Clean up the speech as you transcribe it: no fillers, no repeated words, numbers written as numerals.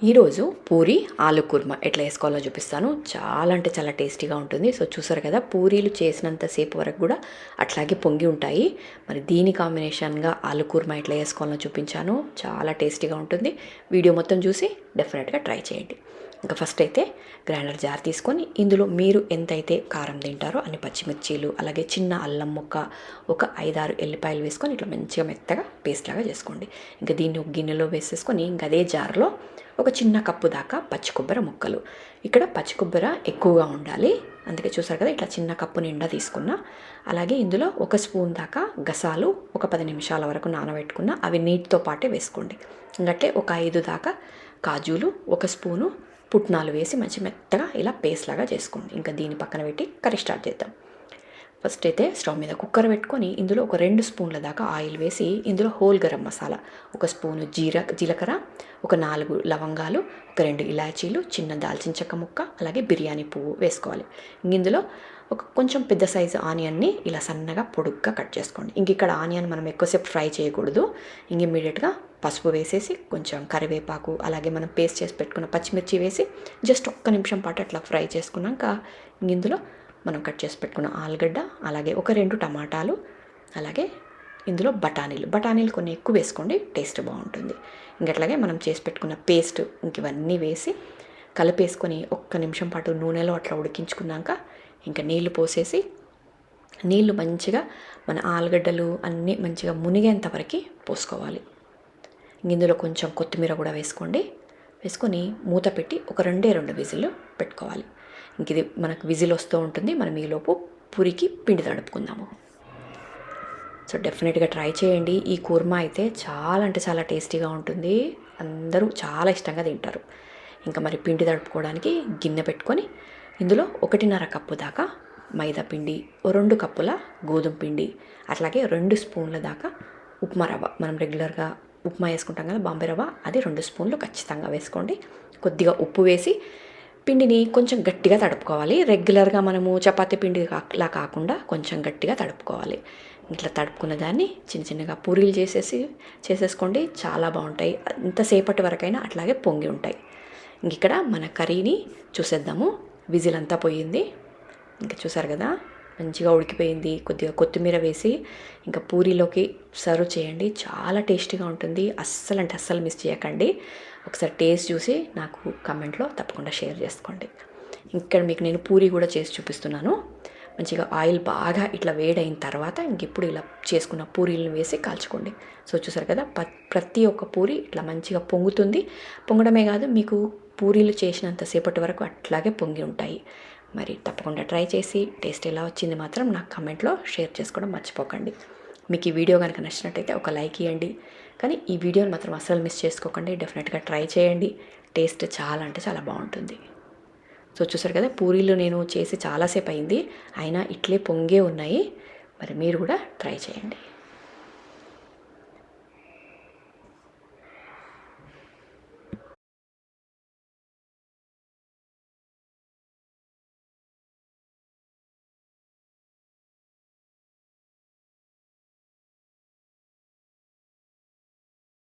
ఈరోజు పూరి ఆలు కుర్మా ఎట్లా వేసుకోవాలో చూపిస్తాను. చాలా అంటే చాలా టేస్టీగా ఉంటుంది. సో చూసారు కదా, పూరీలు చేసినంతసేపు వరకు కూడా అట్లాగే పొంగి ఉంటాయి. మరి దీని కాంబినేషన్గా ఆలు కుర్మా ఎట్లా వేసుకోవాలో చూపించాను. చాలా టేస్టీగా ఉంటుంది. వీడియో మొత్తం చూసి డెఫినెట్గా ట్రై చేయండి. ఇంకా ఫస్ట్ అయితే గ్రైండర్ జార్ తీసుకొని ఇందులో మీరు ఎంతైతే కారం తింటారో అన్ని పచ్చిమిర్చీలు, అలాగే చిన్న అల్లం ముక్క, ఒక 5-6 ఎల్లిపాయలు వేసుకొని ఇట్లా మంచిగా మెత్తగా పేస్ట్ లాగా చేసుకోండి. ఇంకా దీన్ని ఒక గిన్నెలో వేసేసుకొని ఇంకా అదే జార్లో ఒక చిన్న కప్పు దాకా పచ్చి కొబ్బరి ముక్కలు. ఇక్కడ పచ్చి కొబ్బరి ఎక్కువగా ఉండాలి, అందుకే చూసారు కదా ఇట్లా చిన్న కప్పు నిండా తీసుకున్నా. అలాగే ఇందులో ఒక స్పూన్ దాకా గసాలు ఒక 10 నిమిషాల వరకు నానబెట్టుకున్న అవి నీటితో పాటే వేసుకోండి. ఇంకట్లే ఒక 5 దాకా కాజులు, ఒక స్పూను పుట్నాలు వేసి మంచి మెత్తగా ఇలా పేస్ట్ లాగా చేసుకోండి. ఇంకా దీన్ని పక్కన పెట్టి కర్రీ స్టార్ట్ చేద్దాం. ఫస్ట్ అయితే స్టవ్ మీద కుక్కర్ పెట్టుకొని ఇందులో ఒక 2 స్పూన్ల దాకా ఆయిల్ వేసి ఇందులో హోల్ గరం మసాలా, ఒక స్పూను జీలకర్ర, ఒక 4 లవంగాలు, ఒక 2 ఇలాచీలు, చిన్న దాల్చిన చెక్క ముక్క, అలాగే బిర్యానీ పువ్వు వేసుకోవాలి. ఇందులో ఒక కొంచెం పెద్ద సైజు ఆనియన్ని ఇలా సన్నగా పొడుగ్గా కట్ చేసుకోండి. ఇంక ఇక్కడ ఆనియన్ మనం ఎక్కువసేపు ఫ్రై చేయకూడదు. ఇంక ఇమ్మీడియట్గా పసుపు వేసేసి కొంచెం కరివేపాకు, అలాగే మనం పేస్ట్ చేసి పెట్టుకున్న పచ్చిమిర్చి వేసి జస్ట్ ఒక్క నిమిషం పాటు అట్లా ఫ్రై చేసుకున్నాక ఇందులో మనం కట్ చేసి పెట్టుకున్న ఆలుగడ్డ, అలాగే ఒక 2 టమాటాలు, అలాగే ఇందులో బఠానీలు కొన్ని ఎక్కువ వేసుకోండి, టేస్ట్ బాగుంటుంది. ఇంకట్లాగే మనం చేసి పెట్టుకున్న పేస్ట్ ఇవన్నీ వేసి కలిపేసుకొని ఒక్క నిమిషం పాటు నూనెలో అట్లా ఉడికించుకున్నాక ఇంకా నీళ్లు పోసేసి నీళ్లు మంచిగా మన ఆలుగడ్డలు అన్నీ మంచిగా మునిగేంత వరకు పోసుకోవాలి. ఇందులో కొంచెం కొత్తిమీర కూడా వేసుకొని మూత పెట్టి ఒక 2 విజిల్ పెట్టుకోవాలి. ఇంక ఇది మనకు విజిల్ వస్తూ ఉంటుంది. మనం ఈలోపు పూరికి పిండి తడుపుకుందాము. సో డెఫినెట్గా ట్రై చేయండి. ఈ కుర్మా అయితే చాలా అంటే చాలా టేస్టీగా ఉంటుంది. అందరూ చాలా ఇష్టంగా తింటారు. ఇంకా మరి పిండి తడుపుకోవడానికి గిన్నె పెట్టుకొని ఇందులో 1.5 కప్పు దాకా మైదా పిండి, 2 కప్పుల గోధుమ పిండి, అట్లాగే 2 స్పూన్ల దాకా ఉప్మా రవ్వ, మనం రెగ్యులర్గా ఉప్మా వేసుకుంటాం కదా బాంబే రవ్వ, అది 2 స్పూన్లు ఖచ్చితంగా వేసుకోండి. కొద్దిగా ఉప్పు వేసి పిండిని కొంచెం గట్టిగా తడుపుకోవాలి. రెగ్యులర్గా మనము చపాతీ పిండి లా కాకుండా కొంచెం గట్టిగా తడుపుకోవాలి. ఇట్లా తడుపుకున్న దాన్ని చిన్న చిన్నగా పూరీలు చేసేసుకోండి. చాలా బాగుంటాయి. ఎంతసేపటి వరకైనా అట్లాగే పొంగి ఉంటాయి. ఇంక ఇక్కడ మన కర్రీని చూసేద్దాము. విజిల్ అంతా పోయింది. ఇంకా చూసారు కదా, మంచిగా ఉడికిపోయింది. కొద్దిగా కొత్తిమీర వేసి ఇంకా పూరీలోకి సర్వ్ చేయండి. చాలా టేస్టీగా ఉంటుంది. అస్సలు అంటే అస్సలు మిస్ చేయకండి. ఒకసారి టేస్ట్ చూసి నాకు కమెంట్లో తప్పకుండా షేర్ చేసుకోండి. ఇక్కడ మీకు నేను పూరీ కూడా చేసి చూపిస్తున్నాను. మంచిగా ఆయిల్ బాగా ఇట్లా వేడైన తర్వాత ఇప్పుడు ఇలా చేసుకున్న పూరీలను వేసి కాల్చుకోండి. సో చూసారు కదా, ప్రతి ఒక్క పూరి ఇట్లా మంచిగా పొంగుతుంది. పొంగడమే కాదు, మీకు పూరీలు చేసినంతసేపటి వరకు అట్లాగే పొంగి ఉంటాయి. మరి తప్పకుండా ట్రై చేసి టేస్ట్ ఎలా వచ్చింది మాత్రం నాకు కమెంట్లో షేర్ చేసుకోవడం మర్చిపోకండి. మీకు ఈ వీడియో కనుక నచ్చినట్టయితే ఒక లైక్ ఇవ్వండి. కానీ ఈ వీడియోని మాత్రం అస్సలు మిస్ చేసుకోకండి. డెఫినెట్గా ట్రై చేయండి. టేస్ట్ చాలా అంటే చాలా బాగుంటుంది. సో చూసారు కదా, పూరీలు నేను చేసి చాలాసేపు అయింది, అయినా ఇట్లే పొంగే ఉన్నాయి. మరి మీరు కూడా ట్రై చేయండి.